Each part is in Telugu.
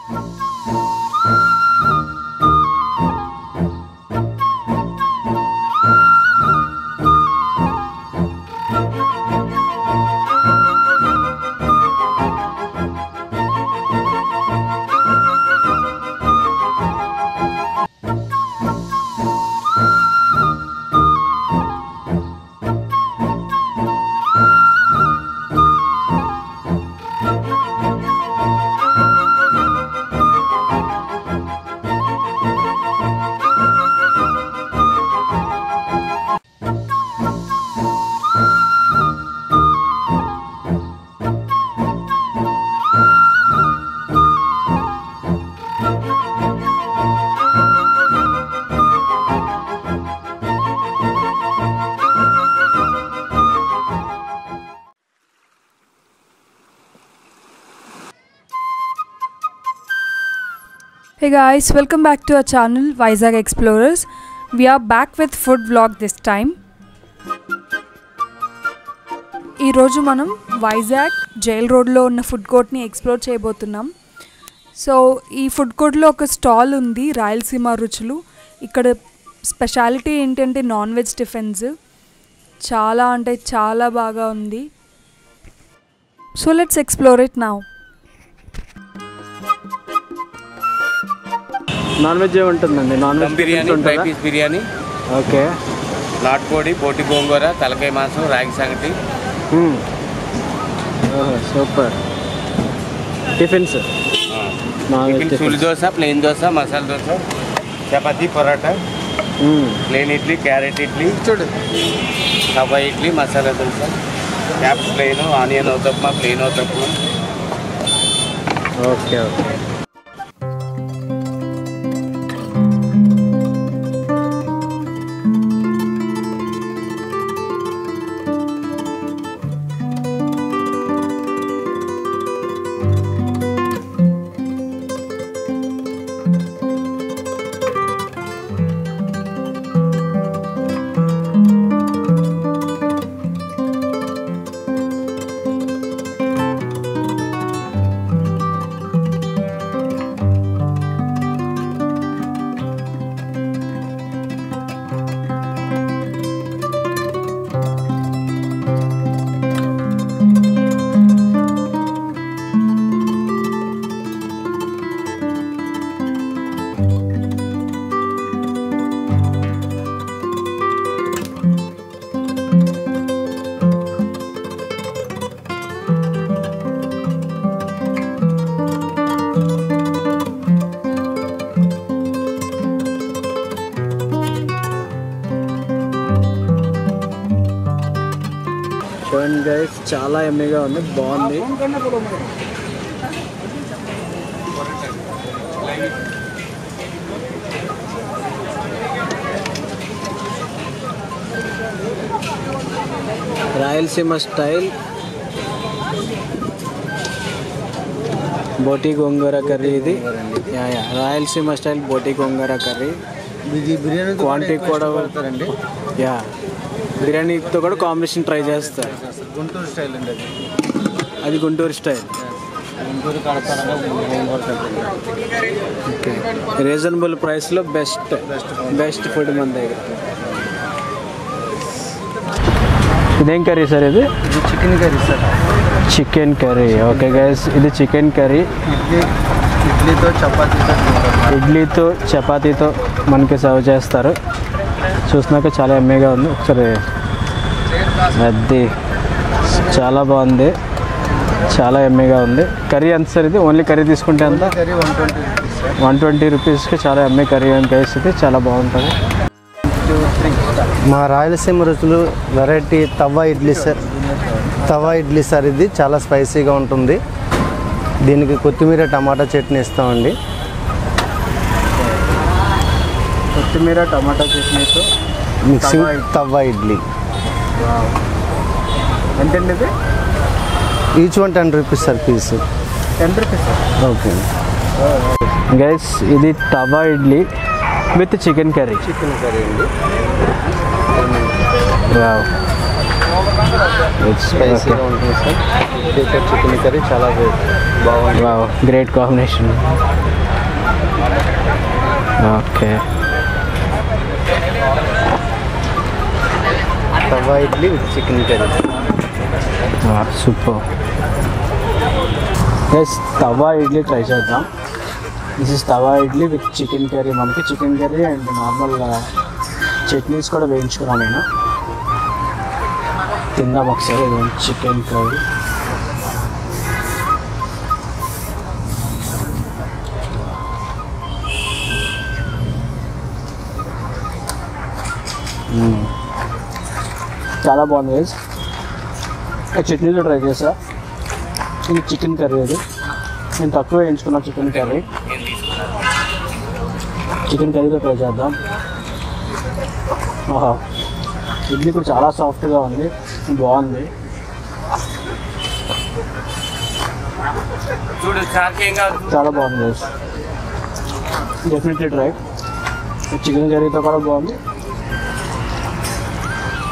Hey guys, welcome back to our channel Vizag Explorers. We are back with food vlog this time. ఈ రోజు మనం వైజాగ్ జైల్ రోడ్లో ఉన్న ఫుడ్ కోర్ట్ని ఎక్స్ప్లోర్ చేయబోతున్నాం. సో ఈ ఫుడ్ కోర్ట్లో ఒక స్టాల్ ఉంది, రాయలసీమ రుచులు. ఇక్కడ స్పెషాలిటీ ఏంటంటే నాన్ వెజ్ టిఫిన్స్. చాలా అంటే చాలా బాగా ఉంది. So let's explore it now. Non veg ఏముంటుందండి? Non veg biryani, fry piece biryani, okay, నాటుకోడి, బోటి గోంగూర, తలకాయ మాంసం, రాగి సంగటి. సూపర్. టిఫిన్స్ పులి dosa, plain dosa, masala dosa, chapati, parotta, plain idli, carrot idli, కబాయి ఇడ్లీ, మసాలా దోశ, క్యాప్ plain, onion uttapam, plain uttapam. Okay okay. చూడండి గైస్, చాలా ఎమ్మీగా ఉంది, బాగుంది. రాయలసీమ స్టైల్ బోటి గోంగూర కర్రీ. ఇది రాయలసీమ స్టైల్ బోటి గోంగూర కర్రీ. బిర్యానీ క్వాంటిటీ కూడా పడతారండి. బిర్యానీతో కూడా కాంబినేషన్ ట్రై చేస్తారు. గుంటూరు స్టైల్ అండి అది Guntur style. Guntur okay, reasonable ప్రైస్లో బెస్ట్ ఫుడ్ మన దగ్గర. ఇదేం కర్రీ సార్? ఇది chicken curry sir. Chicken curry, okay guys, ఇది చికెన్ కర్రీ. ఇడ్లీతో చపాతీతో మనకి సర్వ్ చేస్తారు. చూసినాక చాలా ఎమ్మీగా ఉంది. ఒకసారి అది చాలా బాగుంది, చాలా ఎమ్మీగా ఉంది. కర్రీ ఎంత సార్ ఇది? ఓన్లీ కర్రీ తీసుకుంటే ఎంత? 120 రూపీస్కి చాలా ఎమ్మీ కర్రీ అని ఇది చాలా బాగుంటుంది. మా రాయలసీమ రుచులు వెరైటీ తవ్వ ఇడ్లీ సార్. తవ్వ ఇడ్లీ సార్, ఇది చాలా స్పైసీగా ఉంటుంది. దీనికి కొత్తిమీర టమాటా చట్నీ ఇస్తామండి. కొత్తిమీర టమాటా చట్నీతో మిక్సింగ్ తవ్వ ఇడ్లీ. ఎంతండి ఇది? Each one 10 rupees sir piece. 10 rupees sir. Okay guys, ఇది tawa idli with chicken curry. Chicken curry అండి. వావ్, స్పైసీగా ఉంటుంది సార్. ఇక్కడ చికెన్ కర్రీ చాలా బాగుంది. Great combination. Okay, tawa idli with chicken curry. Super guys. Tawa idli try చేద్దాం. This is tawa idli with chicken curry. మనకి chicken curry and normal chutneys కూడా వేయించుకున్నాను నేను. తిందాం ఒకసారి చికెన్ కర్రీ. చాలా బాగుంది గైస్. చట్నీలో ట్రై చేసా. ఇది చికెన్ కర్రీ. అది నేను తక్కువ వేయించుకున్నా చికెన్ కర్రీ. చికెన్ కర్రీతో ట్రై చేద్దాం. ఇడ్లీ కూడా చాలా సాఫ్ట్గా ఉంది, బాగుంది. చాలా బాగుంది గైస్. Definitely try. చికెన్ కర్రీతో కూడా బాగుంది.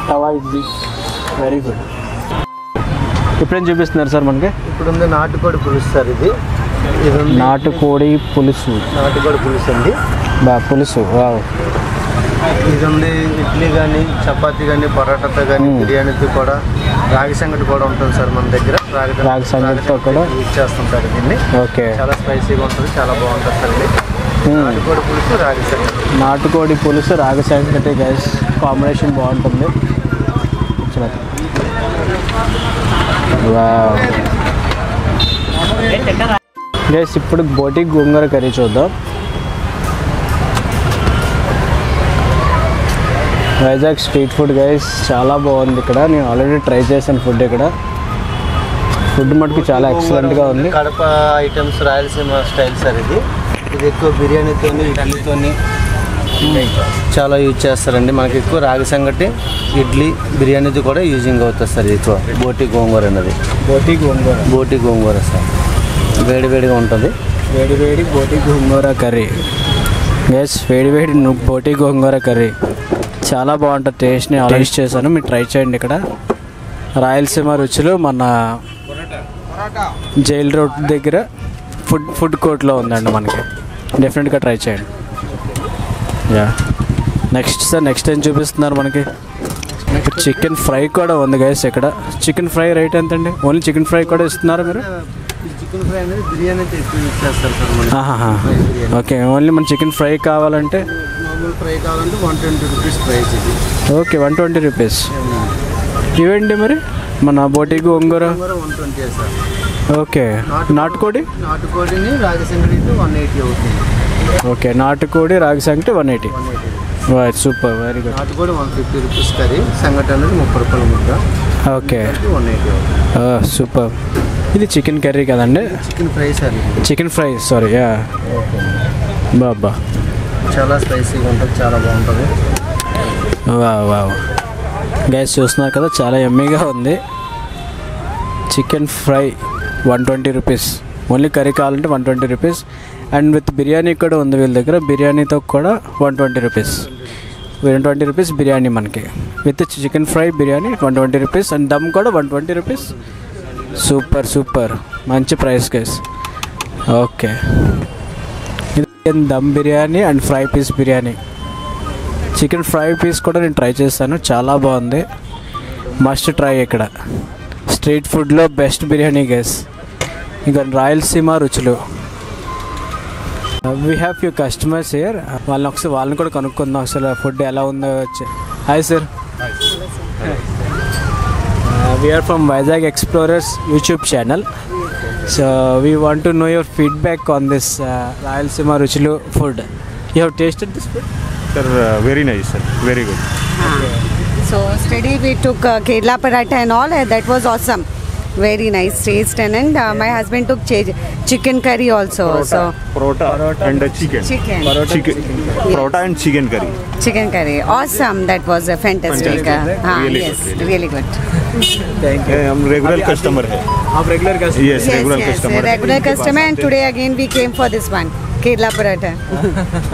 తవా ఇడ్లీ వెరీ గుడ్. ఇప్పుడేం చూపిస్తున్నారు సార్ మనకి? ఇప్పుడు ఉంది నాటుకోడి పులుసు సార్. ఇది నాటుకోడి పులుసు. నాటుకోడి పులుసు అండి. పులుసు. ఇది ఉంది ఇడ్లీ కానీ, చపాతీ కానీ, పరోటాతో కానీ, బిర్యానీతో కూడా. రాగి సంగటి కూడా ఉంటుంది సార్ మన దగ్గర. రాగి సంగటితో కూడా యూజ్ చేస్తాం సార్ దీన్ని. ఓకే, చాలా స్పైసీగా ఉంటుంది, చాలా బాగుంటుంది సార్ ఇది. నాటుకోడి పులుసు, రాగి సంగటి. నాటుకోడి పులుసు, రాగి సంగటి గైస్, కాంబినేషన్ బాగుంటుంది. గైస్ ఇప్పుడు బోటి గోంగూర కర్రీ చూద్దాం. వైజాగ్ స్ట్రీట్ ఫుడ్ గైస్, చాలా బాగుంది ఇక్కడ. నేను ఆల్రెడీ ట్రై చేశాను ఫుడ్. ఇక్కడ ఫుడ్ మటుకు చాలా ఎక్సలెంట్గా ఉంది. Kadapa items Rayalaseema style sir ఇది. ఇది ఎక్కువ బిర్యానీతోని, ఇడ్లీతోని చాలా యూజ్ చేస్తారండి. మనకి ఎక్కువ రాగి సంగటి, ఇడ్లీ, బిర్యానీతో కూడా యూజింగ్ అవుతుంది సార్ ఎక్కువ. బోటి గోంగూర అన్నది. బోటి గోంగూర సార్ వేడివేడిగా ఉంటుంది. వేడి బోటి గోంగూర కర్రీ గైస్. వేడి బోటి గోంగూర కర్రీ చాలా బాగుంటుంది. టేస్ట్ని ఆల్రెడీ చేశాను, మీరు ట్రై చేయండి. ఇక్కడ రాయలసీమ రుచులు మన జైల్ రోడ్ దగ్గర ఫుడ్ కోర్ట్లో ఉందండి మనకి. డెఫినెట్గా ట్రై చేయండి. నెక్స్ట్ సార్, నెక్స్ట్ ఏం చూపిస్తున్నారు మనకి? చికెన్ ఫ్రై కూడా ఉంది గైస్ ఇక్కడ. చికెన్ ఫ్రై రేట్ ఎంత అండి? ఓన్లీ చికెన్ ఫ్రై కూడా ఇస్తున్నారు మీరు? చికెన్ ఫ్రై అనేది బిర్యానీ ఇచ్చేస్తారు సార్. ఓకే, ఓన్లీ మన చికెన్ ఫ్రై కావాలంటే, మామూలు ఫ్రై కావాలంటే 120 రూపీస్ ప్రైస్ ఇది. Okay, 120 rupees. ఇవేంటి మరి మన బోటి గోంగూర? 120 సార్. ఓకే, నాటుకోడిని రాగి సంగటి 180 అవుతుంది. ఓకే, నాటుకోడి రాగి సంగటి 180. Super, very good. నాటుకోడి 150 రూపీస్ కర్రీ, సంగటి అనేది 30 రూపాయల ముద్ద. ఓకే, 180 అవుతుంది. సూపర్. ఇది చికెన్ కర్రీ కదండి? Chicken fry sir. Chicken fry, sorry. బాబా చాలా స్పైసీగా ఉంటుంది, చాలా బాగుంటుంది. వావ్ గైస్, చూస్తున్నారు కదా, చాలా యమ్మీగా ఉంది. Chicken fry 120 rupees. Only curry కావాలంటే 120 రూపీస్. అండ్ విత్ బిర్యానీ కూడా ఉంది వీళ్ళ దగ్గర. బిర్యానీతో కూడా 120 రూపీస్. 120 రూపీస్ బిర్యానీ మనకి. With chicken fry biryani 120 rupees. And dum కూడా 120 రూపీస్. సూపర్, మంచి ప్రైస్ గైస్. ఓకే, ఇది dum biryani and fry piece biryani. Chicken fry piece కూడా నేను ట్రై చేస్తాను, చాలా బాగుంది. Must try. ఇక్కడ స్ట్రీట్ ఫుడ్లో బెస్ట్ బిర్యానీ గైస్. ఇంకా రాయలసీమ రుచులు. We have few customers here. వాళ్ళని కూడా కనుక్కుందాం అసలు ఫుడ్ ఎలా ఉందో. Hi sir, we are from Vizag Explorers YouTube channel. So we want to know your feedback on this Rayalaseema Ruchilu food. You have tasted this food? Sir, very nice sir, very good. So steady we took Kerala paratha and all. That was awesome. Very nice taste and my husband took chicken curry also. Parota and chicken. Chicken. Parota and chicken curry. Chicken curry. Awesome. That was a fantastic. Really yes, good, really good. Thank you. हम regular customer है. आप regular customer? Yes, regular customer. Regular customer, and today again we came for this one. Kerala paratha.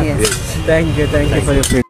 Yes. Thank you for your feedback.